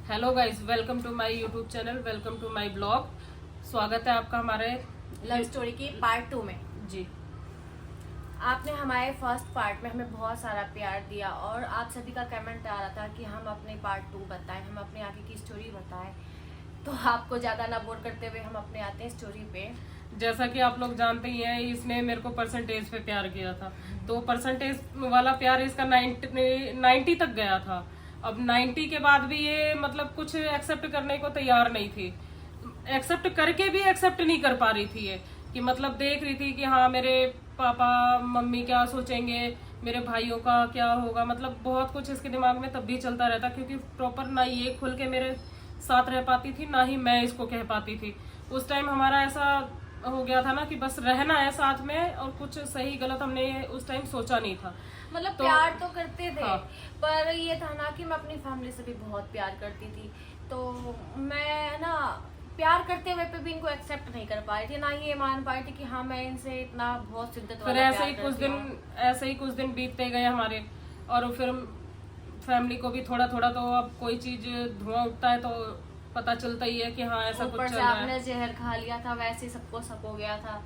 Hello guys, welcome to my YouTube channel, welcome to my blog. स्वागत है आपका हमारे लव स्टोरी की पार्ट 2 में। जी। आपने हमारे फर्स्ट पार्ट में हमें बहुत सारा प्यार दिया और आप सभी का कमेंट आ रहा था कि हम अपने पार्ट 2 बताएं, हम अपने आगे की स्टोरी बताएं। तो आपको ज़्यादा ना बोर करते हुए हम अपने आते हैं स्टोरी पे। जैसा कि आप लोग जानते ही हैं, इसने मेरे को परसेंटेज पे प्यार किया था, तो परसेंटेज वाला प्यार इसका 90 तक गया था। अब 90 के बाद भी ये मतलब कुछ एक्सेप्ट करने को तैयार नहीं थी। एक्सेप्ट करके भी एक्सेप्ट नहीं कर पा रही थी ये, कि मतलब देख रही थी कि हाँ मेरे पापा मम्मी क्या सोचेंगे, मेरे भाइयों का क्या होगा, मतलब बहुत कुछ इसके दिमाग में तब भी चलता रहता, क्योंकि प्रॉपर ना ये खुल के मेरे साथ रह पाती थी, ना ही मैं इसको कह पाती थी। उस टाइम हमारा ऐसा हो गया था ना कि बस रहना है साथ में, और कुछ सही गलत हमने उस टाइम सोचा नहीं था। मतलब तो प्यार तो करते थे। हाँ। पर ये था ना कि मैं अपनी फैमिली से भी बहुत प्यार करती थी, तो मैं ना प्यार करते हुए पे भी इनको एक्सेप्ट नहीं कर पा रही थी, ना ही ये मान पा रही थी कि हाँ मैं इनसे इतना बहुत शिद्दत फिर वाला ऐसे प्यार ही करती हूँ। ऐसे ही कुछ दिन बीतते गए हमारे, और फिर फैमिली को भी थोड़ा थोड़ा, तो अब कोई चीज धुआं उठता है तो पता चलता ही है कि हाँ ऐसा कुछ ऊपर चल से रहा आपने है। जहर खा लिया था, वैसे ही सबको शक हो गया था।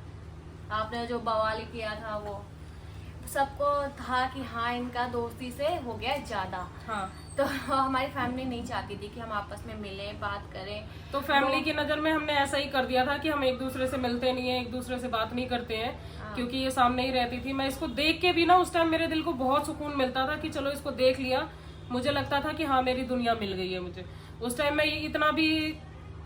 आपने जो बवाल किया था वो सबको था कि हाँ इनका दोस्ती से हो गया ज्यादा। हाँ। तो हमारी फैमिली नहीं चाहती थी कि हम आपस में मिलें, बात करें। तो फैमिली की नजर में हमने ऐसा ही कर दिया था कि हम एक दूसरे से मिलते नहीं है, एक दूसरे से बात नहीं करते हैं, हाँ। क्योंकि ये सामने ही रहती थी। मैं इसको देख के भी ना उस टाइम मेरे दिल को बहुत सुकून मिलता था कि चलो इसको देख लिया, मुझे लगता था कि हाँ मेरी दुनिया मिल गई है मुझे। उस टाइम में इतना भी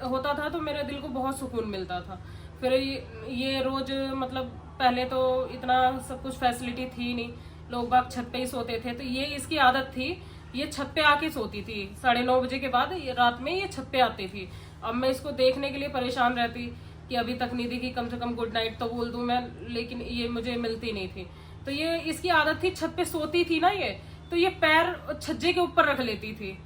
होता था तो मेरे दिल को बहुत सुकून मिलता था। फिर ये रोज मतलब पहले तो इतना सब कुछ फैसिलिटी थी नहीं, लोग बाग छत पे ही सोते थे, तो ये इसकी आदत थी, ये छत पे आके सोती थी 9:30 बजे के बाद, ये रात में ये छत पे आती थी। अब मैं इसको देखने के लिए परेशान रहती कि अभी तक नहीं दिखी, कम से कम गुड नाइट तो बोल दूं मैं, लेकिन ये मुझे मिलती नहीं थी। तो ये इसकी आदत थी, छत पे सोती थी ना ये, तो ये पैर छज्जे के ऊपर रख लेती थी,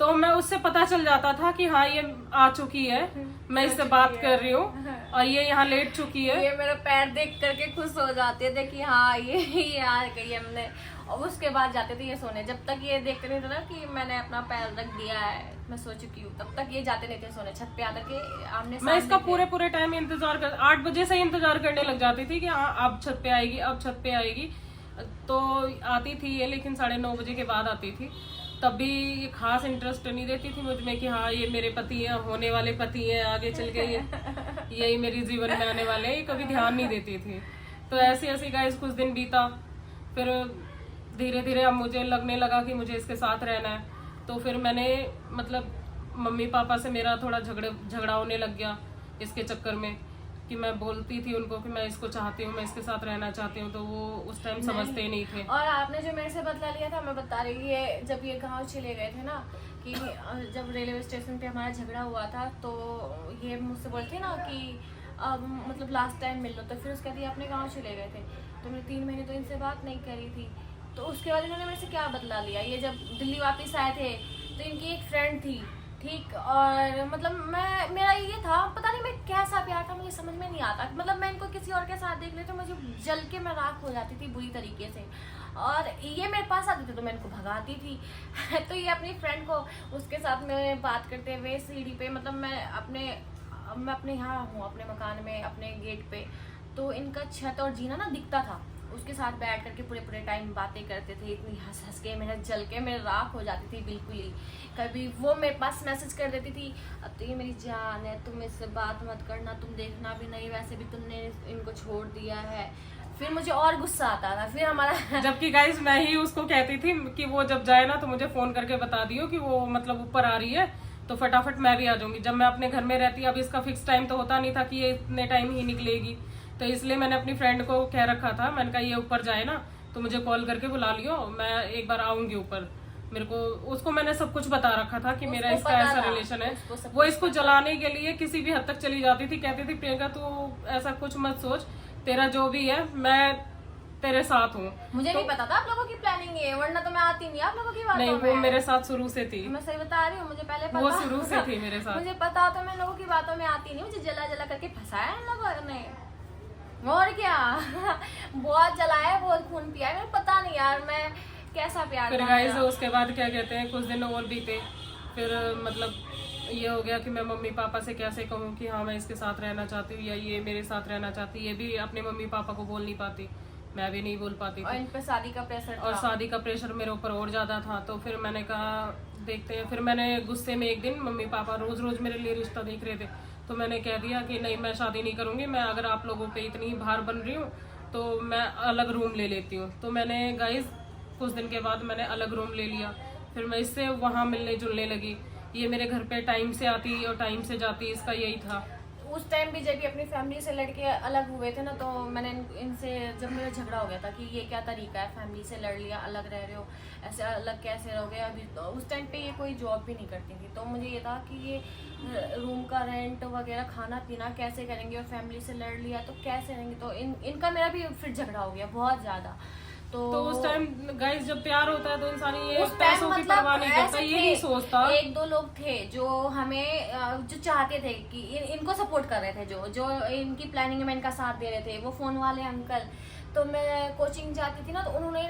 तो मैं उससे पता चल जाता था कि हाँ ये आ चुकी है, मैं इससे बात कर रही हूँ, और ये यहाँ लेट चुकी है। ये मेरा पैर देख करके खुश हो जाते थे कि हाँ ये आ गई हमने। और उसके बाद जाते थे ये सोने, जब तक ये देखते नहीं थे ना कि मैंने अपना पैर रख दिया है, मैं सो चुकी हूँ, तब तक ये जाते नहीं थे सोने। छत पे आकर के आमने मैं इसका सामने थे। पूरे टाइम इंतजार कर 8 बजे से ही इंतजार करने लग जाती थी कि हाँ अब छत पे आएगी, अब छत पे आएगी। तो आती थी ये, लेकिन 9:30 बजे के बाद आती थी। तब भी ये खास इंटरेस्ट नहीं देती थी मुझ में कि हाँ ये मेरे पति हैं, होने वाले पति हैं, आगे चल के यही मेरी जीवन में आने वाले हैं, ये कभी ध्यान नहीं देती थी। तो ऐसे ऐसे गाइस कुछ दिन बीता, फिर धीरे धीरे अब मुझे लगने लगा कि मुझे इसके साथ रहना है। तो फिर मैंने मतलब मम्मी पापा से मेरा थोड़ा झगड़ा होने लग गया इसके चक्कर में, कि मैं बोलती थी उनको कि मैं इसको चाहती हूँ, मैं इसके साथ रहना चाहती हूँ, तो वो उस टाइम समझते ही नहीं थे। और आपने जो मेरे से बदला लिया था, मैं बता रही हूँ, ये जब ये गांव चले गए थे ना, कि जब रेलवे स्टेशन पे हमारा झगड़ा हुआ था, तो ये मुझसे बोलते ना कि अब मतलब लास्ट टाइम मिल लो, तो फिर उसके बाद ये अपने गांव चले गए थे, तो मैं 3 महीने तो इनसे बात नहीं करी थी। तो उसके बाद इन्होंने मेरे से क्या बदला लिया, ये जब दिल्ली वापस आए थे तो इनकी एक फ्रेंड थी, ठीक, और मतलब मैं मेरा ये था, पता नहीं मैं कैसा प्यार था मुझे समझ में नहीं आता, मतलब मैं इनको किसी और के साथ देख लेती तो मुझे जल के मैं राख हो जाती थी बुरी तरीके से, और ये मेरे पास आते थे तो मैं इनको भगाती थी। तो ये अपनी फ्रेंड को उसके साथ में बात करते हुए सीढ़ी पे, मतलब मैं अपने यहाँ हूँ अपने मकान में अपने गेट पे, तो इनका छत और जीना ना दिखता था, उसके साथ बैठ करके पूरे टाइम बातें करते थे, इतनी हंस हंस के मेरे जल के मेरे राख हो जाती थी बिल्कुल ही। कभी वो मेरे पास मैसेज कर देती थी, अब तो ये मेरी जान है, तुम इससे बात मत करना, तुम देखना भी नहीं, वैसे भी तुमने इनको छोड़ दिया है। फिर मुझे और गुस्सा आता था, फिर हमारा जबकि गाइस मैं ही उसको कहती थी कि वो जब जाए ना तो मुझे फोन करके बता दियो कि वो मतलब ऊपर आ रही है, तो फटाफट मैं भी आ जाऊंगी। जब मैं अपने घर में रहती, अब इसका फिक्स टाइम तो होता नहीं था कि ये इतने टाइम ही निकलेगी, तो इसलिए मैंने अपनी फ्रेंड को कह रखा था, मैंने कहा ये ऊपर जाए ना तो मुझे कॉल करके बुला लियो, मैं एक बार आऊंगी ऊपर। मेरे को उसको मैंने सब कुछ बता रखा था कि मेरा इसका ऐसा रिलेशन है। वो इसको जलाने के लिए किसी भी हद तक चली जाती थी, कहती थी प्रियंका तू ऐसा कुछ मत सोच, तेरा जो भी है मैं तेरे साथ हूँ। मुझे नहीं पता था आप लोगों की प्लानिंग है, वरना तो मैं आती नहीं आप लोगों की बातों नहीं, में। वो मेरे साथ शुरू से थी, मैं सही बता रही हूँ, मुझे पहले पता, वो शुरू से थी मेरे साथ। मुझे पता तो मैं लोगों की बातों में आती नहीं, मुझे जला जला करके फंसाया इन लोगों ने, और क्या। बहुत जलाया, बहुत खून पिया है, मुझे पता नहीं यार मैं कैसा प्यार फिर था गाइस मेरा। उसके बाद क्या कहते हैं, कुछ दिन और बीते, फिर मतलब ये हो गया कि मैं मम्मी पापा से कैसे कहूँ कि हाँ मैं इसके साथ रहना चाहती हूँ या ये मेरे साथ रहना चाहती है। ये भी अपने मम्मी पापा को बोल नहीं पाती, मैं भी नहीं बोल पाती और थी। इन पर शादी का प्रेशर और था। शादी का प्रेशर मेरे ऊपर और ज़्यादा था। तो फिर मैंने कहा देखते हैं। फिर मैंने गुस्से में एक दिन, मम्मी पापा रोज़ रोज़ मेरे लिए रिश्ता देख रहे थे, तो मैंने कह दिया कि नहीं मैं शादी नहीं करूँगी। मैं अगर आप लोगों पे इतनी भार बन रही हूँ तो मैं अलग रूम ले लेती हूँ। तो मैंने गाइस कुछ दिन के बाद मैंने अलग रूम ले लिया। फिर मैं इससे वहाँ मिलने जुलने लगी। ये मेरे घर पे टाइम से आती और टाइम से जाती, इसका यही था। उस टाइम भी जब ये अपनी फैमिली से लड़के अलग हुए थे ना, तो मैंने इनसे जब मेरा झगड़ा हो गया था कि ये क्या तरीका है, फैमिली से लड़ लिया, अलग रह रहे हो, ऐसे अलग कैसे रहोगे। अभी तो उस टाइम पे ये कोई जॉब भी नहीं करती थी, तो मुझे ये था कि ये रूम का रेंट वगैरह खाना पीना कैसे करेंगे, और फैमिली से लड़ लिया तो कैसे रहेंगे। तो इनका मेरा भी फिर झगड़ा हो गया बहुत ज़्यादा। तो उस टाइम गाइस जब प्यार होता है तो इंसान ये उस टाइम पैसों की मतलब परवाह नहीं करता, ऐसे ये थे, नहीं सोचता। एक दो लोग थे जो हमें जो चाहते थे कि इनको सपोर्ट कर रहे थे, जो इनकी प्लानिंग में इनका साथ दे रहे थे, वो फोन वाले अंकल। तो मैं कोचिंग जाती थी ना, तो उन्होंने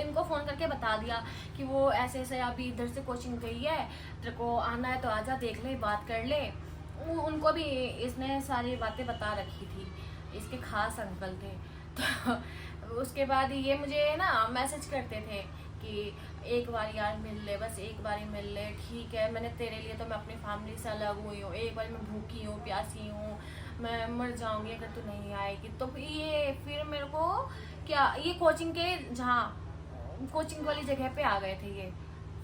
इनको फोन करके बता दिया कि वो ऐसे ऐसे अभी इधर से कोचिंग गई है, तेरे को आना है तो आजा, देख ले, बात कर ले। उनको भी इसने सारी बातें बता रखी थी, इसके खास अंकल थे। तो उसके बाद ये मुझे ना मैसेज करते थे कि एक बार यार मिल ले, बस एक बार ही मिल ले, ठीक है, मैंने तेरे लिए तो मैं अपनी फैमिली से अलग हुई हूँ, एक बार मैं भूखी हूँ, प्यासी हूँ, मैं मर जाऊंगी अगर तू नहीं आएगी। तो ये फिर मेरे को क्या, ये कोचिंग के जहाँ कोचिंग वाली जगह पे आ गए थे ये।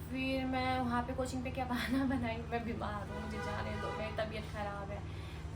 फिर मैं वहाँ पे कोचिंग पे क्या बहाना बनाई, मैं बीमार हूँ, मुझे जाने दो, मेरी तबीयत खराब है।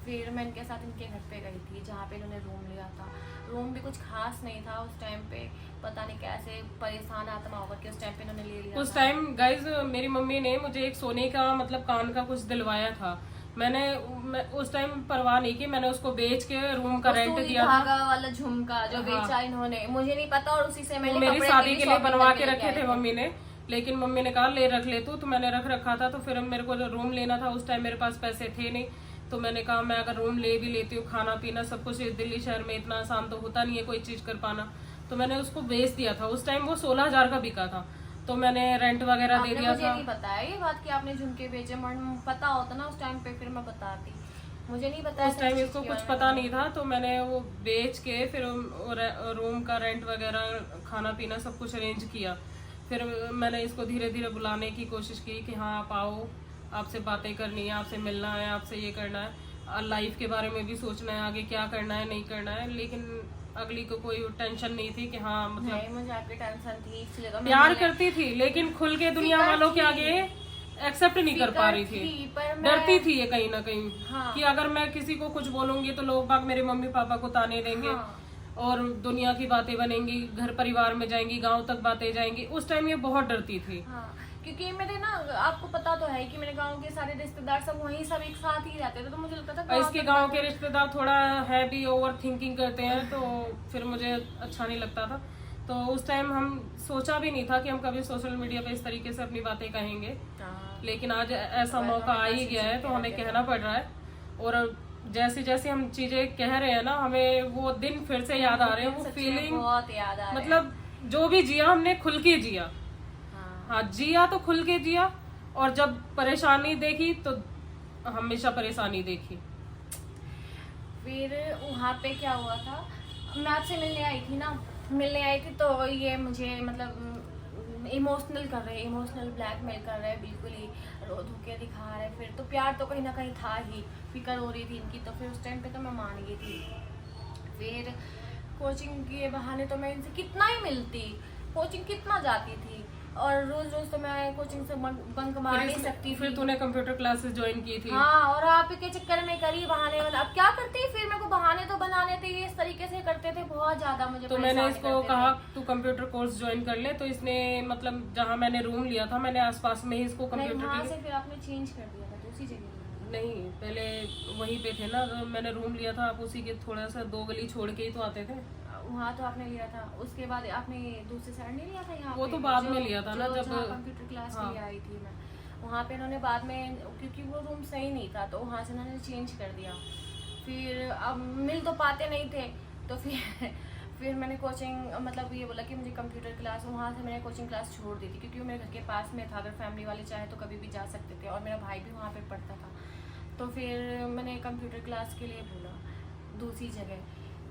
फिर मैं इनके साथ इनके घर पे गई थी जहाँ पे इन्होंने रूम लिया था। रूम भी कुछ खास नहीं था उस टाइम पे, पता नहीं कैसे परेशान आत्मा होकर के उस टाइम पे इन्होंने ले लिया। उस टाइम गाइज मेरी मम्मी ने मुझे एक सोने का मतलब कान का कुछ दिलवाया था। मैं उस टाइम परवाह नहीं की, मैंने उसको बेच के रूम का रेंट दिया था। धागा वाला झुमका जो बेचा इन्होंने, मुझे नहीं पता, और उसी से मैंने मेरी कपड़े शादी भी के लिए shopping बनवा करके के लेके रखे थे आई मम्मी ने, लेकिन मम्मी ने कहा ले रख ले तू, तो मैंने रख रखा था। तो फिर मेरे को रूम लेना था, उस टाइम मेरे पास पैसे थे नहीं, तो मैंने कहा मैं अगर रूम ले भी लेती हूँ, खाना पीना सब कुछ इस दिल्ली शहर में इतना आसान तो होता नहीं है कोई चीज कर पाना, तो मैंने उसको बेच दिया था। उस टाइम वो 16,000 का बिका था, तो मैंने रेंट वगैरह दे दिया मुझे था। नहीं बताया ये बात कि आपने झुमके बेचे, पता होता ना उस टाइम पे फिर मैं बताती, मुझे नहीं पता। उस टाइम इसको कुछ पता नहीं था, तो मैंने वो बेच के फिर रूम का रेंट वगैरह खाना पीना सब कुछ अरेंज किया। फिर मैंने इसको धीरे धीरे बुलाने की कोशिश की कि हाँ आप आओ, आपसे बातें करनी है, आपसे मिलना है, आपसे ये करना है, लाइफ के बारे में भी सोचना है, आगे क्या करना है नहीं करना है। लेकिन अगली को कोई टेंशन नहीं थी कि हाँ मतलब मुझे आपकी टेंशन थी, इसलिए तो प्यार करती थी, लेकिन खुल के दुनिया वालों के आगे एक्सेप्ट नहीं कर पा रही थी, डरती थी ये कहीं ना कहीं। हाँ। कि अगर मैं किसी को कुछ बोलूंगी तो लोग बाग मेरे मम्मी पापा को ताने देंगे। हाँ। और दुनिया की बातें बनेंगी, घर परिवार में जाएंगी, गांव तक बातें जाएंगी। उस टाइम ये बहुत डरती थी। हाँ, क्योंकि मेरे ना, आपको पता तो है कि मेरे गांव के सारे रिश्तेदार सब वहीं सब एक साथ ही रहते थे, तो मुझे लगता था इसके गांव के रिश्तेदार थोड़ा है भी ओवर थिंकिंग करते हैं, तो फिर मुझे अच्छा नहीं लगता था। तो उस टाइम हम सोचा भी नहीं था कि हम कभी सोशल मीडिया पे इस तरीके से अपनी बातें कहेंगे, लेकिन आज ऐसा मौका आ ही गया है तो हमें कहना पड़ रहा है। और जैसे जैसे हम चीजें कह रहे हैं ना, हमें वो दिन फिर से याद आ रहे हैं, वो फीलिंग बहुत याद आ रहा है। मतलब जो भी जिया हमने खुल के जिया। हाँ, जिया तो खुल के जिया, और जब परेशानी देखी तो हमेशा परेशानी देखी। फिर वहाँ पे क्या हुआ था, मैं आपसे मिलने आई थी तो ये मुझे मतलब इमोशनल कर रहे, इमोशनल ब्लैकमेल कर रहे, बिल्कुल ही रो धोके दिखा रहे। फिर तो प्यार तो कहीं ना कहीं था ही, फिक्र हो रही थी इनकी, तो फिर उस टाइम पे तो मैं मान गई थी। फिर कोचिंग के बहाने तो मैं इनसे कितना ही मिलती, कोचिंग कितना जाती थी, और रोज रोज तो मैं कोचिंग से बंक मार नहीं सकती थी। फिर तूने कंप्यूटर क्लासेस ज्वाइन की थी। हाँ, और आप के चक्कर में करी बहाने, अब क्या करती, फिर मेरे को बहाने तो बनाने थे, ये इस तरीके से करते थे बहुत ज्यादा मुझे। तो मैंने इसको कहा तू कंप्यूटर कोर्स ज्वाइन कर ले, तो इसने मतलब जहाँ मैंने रूम लिया था मैंने आसपास में ही इसको कंप्यूटर वहाँ से फिर आपने चेंज कर दिया था दूसरी जगह? नहीं, पहले वहीं पे थे ना, तो मैंने रूम लिया था, आप उसी के थोड़ा सा 2 गली छोड़ के ही तो आते थे। वहाँ तो आपने लिया था, उसके बाद आपने दूसरी साइड नहीं लिया था यहाँ? वो तो बाद में लिया था ना, जब कंप्यूटर क्लास के लिए आई थी मैं, वहाँ पे इन्होंने बाद में, क्योंकि वो रूम सही नहीं था तो वहाँ से इन्होंने चेंज कर दिया। फिर अब मिल तो पाते नहीं थे, तो फिर मैंने कोचिंग मतलब ये बोला कि मुझे कंप्यूटर क्लास, वहाँ से मैंने कोचिंग क्लास छोड़ दी थी क्योंकि वो मेरे घर के पास में था, अगर फैमिली वाले चाहे तो कभी भी जा सकते थे, और मेरा भाई भी वहाँ पे पढ़ता था। तो फिर मैंने कंप्यूटर क्लास के लिए बोला दूसरी जगह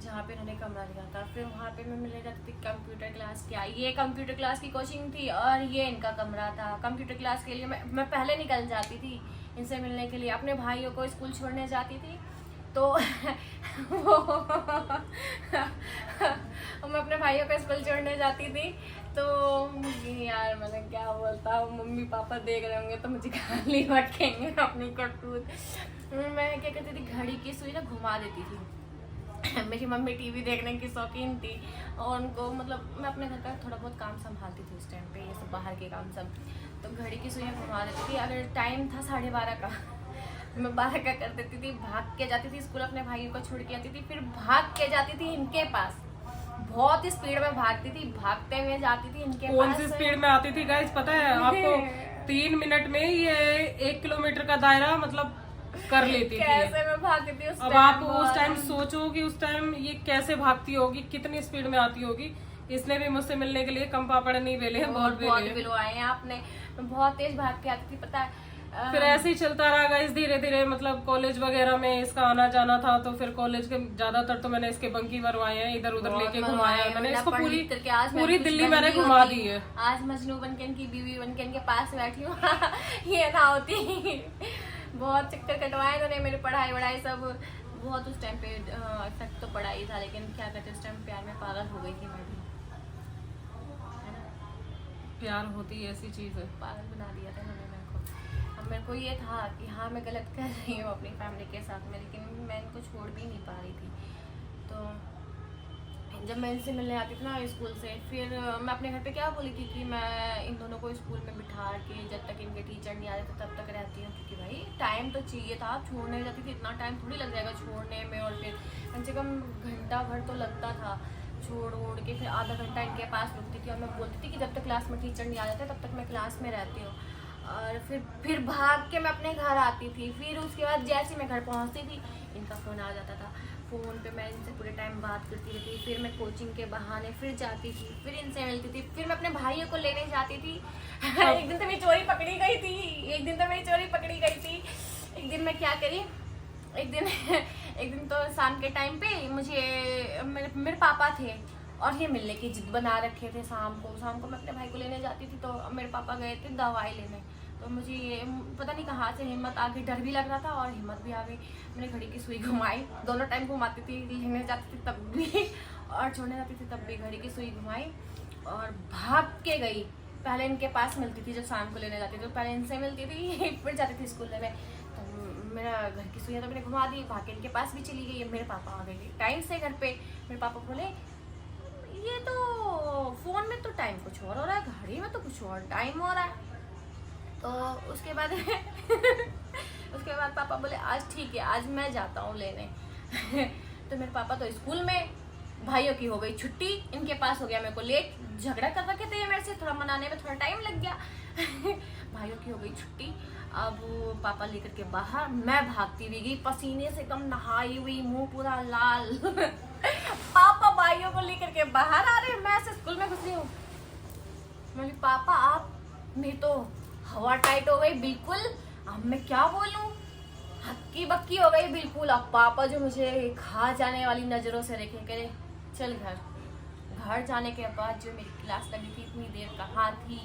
जहाँ पे उन्होंने कमरा लिया था। फिर वहाँ पे मैं मिलने जाती थी कंप्यूटर क्लास क्या, ये कंप्यूटर क्लास की कोचिंग थी और ये इनका कमरा था। कंप्यूटर क्लास के लिए मैं पहले निकल जाती थी इनसे मिलने के लिए, अपने भाइयों को स्कूल छोड़ने जाती थी। तो वो मैं अपने भाइयों को स्कूल छोड़ने जाती थी, तो यार मैंने क्या बोलता, मम्मी पापा देख रहे होंगे तो मुझे गाली बकेंगे अपनी करतूत। मैं क्या करती थी, घड़ी की सुई ना घुमा देती थी। मेरी मम्मी टीवी देखने की शौकीन थी और उनको मतलब मैं अपने घर का थोड़ा बहुत काम संभालती थी उस टाइम पे, ये सब बाहर के काम सब। तो घड़ी की सुइयाँ घुमा देती थी। अगर टाइम था 12:30 का, मैं 12 का कर देती थी, भाग के जाती थी स्कूल, अपने भाइयों को छोड़ के आती थी, फिर भाग के जाती थी इनके पास। बहुत ही स्पीड में भागती थी, भागते हुए जाती थी इनके पास। कौन सी स्पीड में आती थी गाइस पता है आपको? 3 मिनट में ये 1 किलोमीटर का दायरा मतलब कर लेती थी। कैसे मैं भागती थी उस अब टाइम, आप उस टाइम सोचो कि उस टाइम ये कैसे भागती होगी, कितनी स्पीड में आती होगी। इसने भी मुझसे मिलने के लिए कम पापड़ नहीं बेले हैं, बहुत बेले बिलवाए हैं आपने। मैं बहुत तेज भाग के आती थी, पता है। फिर ऐसे ही चलता रहा गाइस, धीरे धीरे मतलब कॉलेज वगैरह में इसका आना जाना था, तो फिर कॉलेज के ज्यादातर तो मैंने इसके बंकी मरवाए हैं, इधर उधर लेके घुमाया है मैंने इसको, पूरी दिल्ली मैंने घुमा दी है। आज मजनू बनके इनकी बीवी बनके इनके पास बैठी हूँ। ये ना होती। बहुत चक्कर कटवाए इन्होंने, मेरी पढ़ाई वढ़ाई सब बहुत उस टाइम पे इफेक्ट तो पढ़ा ही था, लेकिन क्या कहते उस टाइम प्यार में पागल हो गई थी मैं भी, है ना। प्यार होती है ऐसी चीज है, पागल बना दिया था इन्होंने मेरे को। अब मेरे को ये था कि हाँ मैं गलत कर रही हूँ अपनी फैमिली के साथ में, लेकिन मैं इनको छोड़ भी नहीं पा रही थी। तो जब मैं इनसे मिलने आती थी ना स्कूल से, फिर मैं अपने घर पे क्या बोली थी कि मैं इन दोनों को स्कूल में बिठा के जब तक इनके टीचर नहीं आ रहे थे तब तक रहती हूँ, क्योंकि भाई टाइम तो चाहिए था। आप छोड़ने जाती थी, इतना टाइम थोड़ी लग जाएगा छोड़ने में, और फिर कम से कम घंटा भर तो लगता था छोड़ ओड़ के। फिर आधा घंटा इनके पास रुकती थी और मैं बोलती थी कि जब तक क्लास में टीचर नहीं आ जाते तब तक मैं क्लास में रहती हूँ। और फिर भाग के मैं अपने घर आती थी। फिर उसके बाद जैसे मैं घर पहुँचती थी इनका फ़ोन आ जाता था, फ़ोन पे मैं इनसे पूरे टाइम बात करती रहती। फिर मैं कोचिंग के बहाने फिर जाती थी, फिर इनसे मिलती थी, फिर मैं अपने भाइयों को लेने जाती थी। एक दिन तो मेरी चोरी पकड़ी गई थी, एक दिन मैं क्या करी, एक दिन तो शाम के टाइम पे मुझे मेरे पापा थे और ये मिलने की जिद बना रखे थे। शाम को मैं अपने भाई को लेने जाती थी, तो मेरे पापा गए थे दवाई लेने, तो मुझे पता नहीं कहाँ से हिम्मत आ गई, डर भी लग रहा था और हिम्मत भी आ गई। मैंने घड़ी की सुई घुमाई, दोनों टाइम घुमाती थी, लेने जाती थी तब भी और छोड़ने जाती थी तब भी घड़ी की सुई घुमाई और भाग के गई। पहले इनके पास मिलती थी, जब शाम को लेने जाती थी तो पहले इनसे मिलती थी, फिर जाती थी स्कूल में। तो मेरा घर की सुई तो मैंने घुमा दी, भाग के इनके पास भी चली गई। मेरे पापा आ गए टाइम से घर पे। मेरे पापा बोले ये तो फ़ोन में तो टाइम कुछ और हो रहा है, घड़ी में तो कुछ और टाइम हो रहा है। तो उसके बाद पापा बोले आज ठीक है, आज मैं जाता हूँ लेने। तो मेरे पापा तो स्कूल में, भाइयों की हो गई छुट्टी, इनके पास हो गया मेरे को लेट, झगड़ा कर रखे थे ये मेरे से, थोड़ा मनाने में थोड़ा टाइम लग गया। भाइयों की हो गई छुट्टी, अब पापा लेकर के बाहर, मैं भागती भी गई पसीने से एकदम नहाई हुई, मुंह पूरा लाल। पापा भाइयों को लेकर के बाहर आ रहे, मैं ऐसे स्कूल में घुसी हूँ। मैं पापा आप, मेरी तो हवा टाइट हो गई बिल्कुल, अब मैं क्या बोलूं, हक्की बक्की हो गई बिल्कुल। अब पापा जो मुझे खा जाने वाली नजरों से देखे, कह रहे चल घर जाने के बाद जो मेरी क्लास लगी थी इतनी देर कहाँ थी।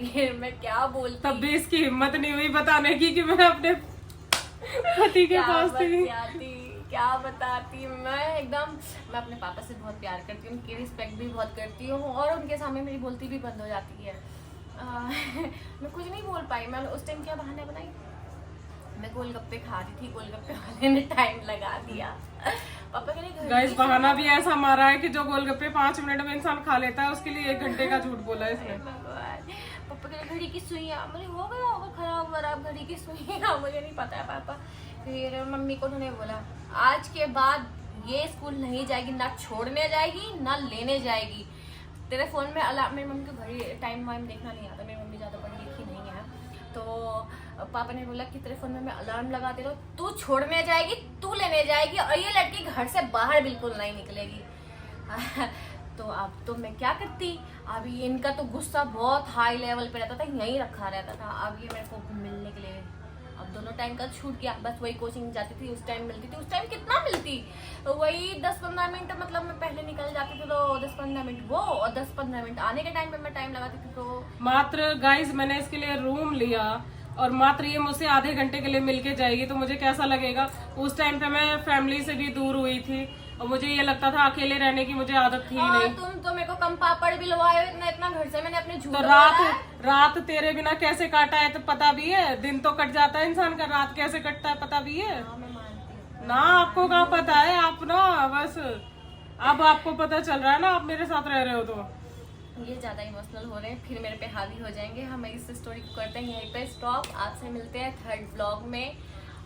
फिर मैं क्या बोलती, तब भी इसकी हिम्मत नहीं हुई बताने की कि मैं अपने पति के पास थी। क्या बताती मैं अपने पापा से बहुत प्यार करती हूँ, उनकी रिस्पेक्ट भी बहुत करती हूँ और उनके सामने मेरी बोलती भी बंद हो जाती है। मैं कुछ नहीं बोल पाई। मैं उस टाइम क्या बहाने बनाई, मैं गोलगप्पे खा रही थी, गोलगप्पे वाले ने टाइम लगा दिया। पापा के लिए गाइस बहाना भी ऐसा मारा है कि जो गोलगप्पे 5 मिनट में इंसान खा लेता है उसके लिए 1 घंटे का झूठ बोला है इसने। पापा के लिए घड़ी की सुइयां, मुझे हो गया होगा खराब घड़ी की सुइयां, मुझे नहीं पता है पापा। फिर मम्मी को उन्होंने बोला आज के बाद ये स्कूल नहीं जाएगी, ना छोड़ने जाएगी ना लेने जाएगी। तेरे फोन में अलार्म, मेरी मम्मी को घड़ी टाइम वाइम देखना नहीं आता, मेरी मम्मी ज़्यादा पढ़ी लिखी नहीं है। तो पापा ने बोला कि तेरे फोन में मैं अलार्म लगा दे रहा हूँ, तू छोड़ने जाएगी, तू लेने जाएगी और ये लड़की घर से बाहर बिल्कुल नहीं निकलेगी। तो अब तो मैं क्या करती, अभी इनका तो गुस्सा बहुत हाई लेवल पे रहता था, यहीं रखा रहता था। अब ये मेरे को मिलने के लिए अब दोनों टाइम का छूट गया, बस वही कोचिंग जाती थी, उस टाइम मिलती थी। उस टाइम कितना मिलती, तो वही 10-15 मिनट, मतलब मैं पहले निकल जाती थी तो 10-15 मिनट वो, और 10-15 मिनट आने के टाइम पे मैं टाइम लगाती थी। तो मात्र गाइस मैंने इसके लिए रूम लिया और मात्र ये मुझसे आधे घंटे के लिए मिलके जाएगी तो मुझे कैसा लगेगा। उस टाइम पे मैं फैमिली से भी दूर हुई थी और मुझे ये लगता था अकेले रहने की मुझे आदत थी ही नहीं। तुम तो मेरे को कम पापड़ भी लवाए हो, इतना इतना घर से मैंने अपने झूठ तो बोला है। रात तेरे बिना कैसे काटा है तो पता भी है। दिन तो कट जाता है इंसान का, रात कैसे कटता है पता भी है हाँ, मैं मानती हूँ। ना। आपको कहाँ पता है, आप ना बस अब आपको पता चल रहा है ना, आप मेरे साथ रह रहे हो तो। ये ज्यादा इमोशनल हो रहे हैं, फिर मेरे पे हावी हो जाएंगे। हम इस स्टोरी को करते हैं यहीं पे स्टॉप। आपसे मिलते हैं थर्ड ब्लॉग में,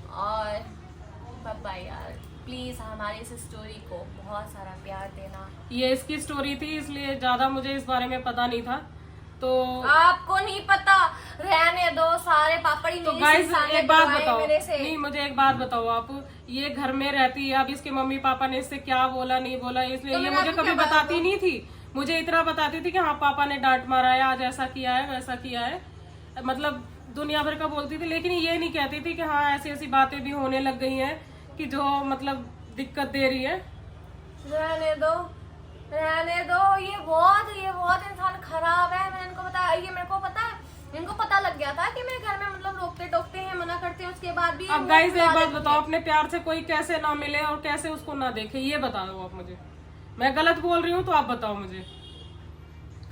और बाय बाय यार। प्लीज हमारी इस स्टोरी को बहुत सारा प्यार देना। ये इसकी स्टोरी थी इसलिए ज्यादा मुझे इस बारे में पता नहीं था। तो आपको नहीं पता, रहने दो, सारे पापड़ ही तो मेरे गाइस से सामने एक बात करवाए बताओ, मेरे से। नहीं मुझे एक बात बताओ, आप ये घर में रहती है, अब इसके मम्मी पापा ने इससे क्या बोला नहीं बोला इसलिए तो ये मैं मुझे आपको कभी क्या बताती नहीं थी। मुझे इतना बताती थी कि हाँ पापा ने डांट मारा है, आज ऐसा किया है वैसा किया है, मतलब दुनिया भर का बोलती थी। लेकिन ये नहीं कहती थी कि हाँ ऐसी ऐसी बातें भी होने लग गई हैं कि जो मतलब दिक्कत दे रही है। रहने दो, रहने दो। ये बहुत इंसान खराब है। मैंने इनको बताया, ये मेरे को पता है, इनको पता लग गया था कि मेरे घर में मतलब रोकते टोकते हैं, मना करते हैं, उसके बाद भी अब गाइस एक बात बताओ, अपने प्यार से कोई कैसे ना मिले और कैसे उसको ना देखे, ये बताओ आप मुझे। मैं गलत बोल रही हूँ तो आप बताओ मुझे,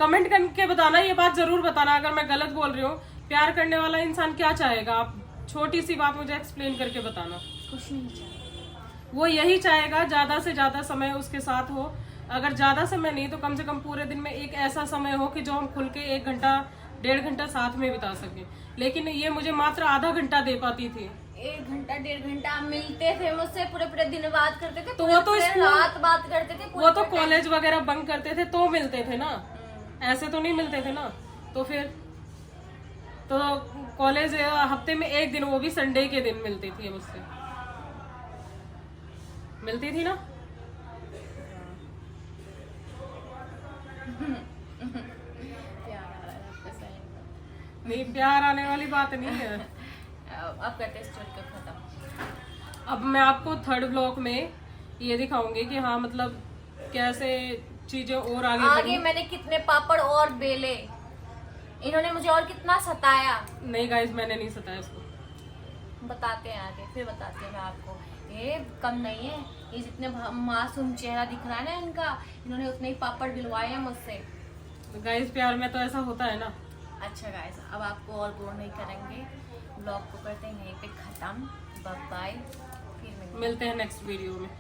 कमेंट करके बताना, ये बात जरूर बताना अगर मैं गलत बोल रही हूँ। प्यार करने वाला इंसान क्या चाहेगा, आप छोटी सी बात मुझे एक्सप्लेन करके बताना। कुछ नहीं चाहिए। वो यही चाहेगा ज्यादा से ज्यादा समय उसके साथ हो। अगर ज्यादा समय नहीं तो कम से कम पूरे दिन में एक ऐसा समय हो कि जो हम खुल के 1 घंटा 1.5 घंटा साथ में बिता सके। लेकिन ये मुझे मात्र आधा घंटा दे पाती थी। 1 घंटा 1.5 घंटा मिलते थे मुझसे, पूरे पूरे दिन बात करते थे, तो वो तो पूरे रात बात करते थे। वो तो कॉलेज वगैरह बंक करते थे तो मिलते थे ना, ऐसे तो नहीं मिलते थे ना। तो फिर तो कॉलेज हफ्ते में 1 दिन, वो भी संडे के दिन मिलती थी मुझसे, मिलती थी ना। नहीं प्यार आने वाली बात नहीं है। अब करते हैं स्टोरी को खत्म। अब मैं आपको थर्ड ब्लॉक में ये दिखाऊंगी कि हाँ मतलब कैसे चीजें और आगे आगे मैंने कितने पापड़ और बेले, इन्होंने मुझे और कितना सताया। नहीं गाइस मैंने नहीं सताया इसको। बताते हैं आगे, फिर बताते हैं मैं आपको। ये कम नहीं है, ये जितने मासूम चेहरा दिख रहा है ना इनका, इन्होंने उतने ही पापड़ दिलवाए हैं मुझसे। गाइस प्यार में तो ऐसा होता है ना। अच्छा गाइस, अब आपको और बोर नहीं करेंगे, ब्लॉग को करते हैं यहीं पे खत्म। बाय बाय, फिर मिलते हैं नेक्स्ट वीडियो में।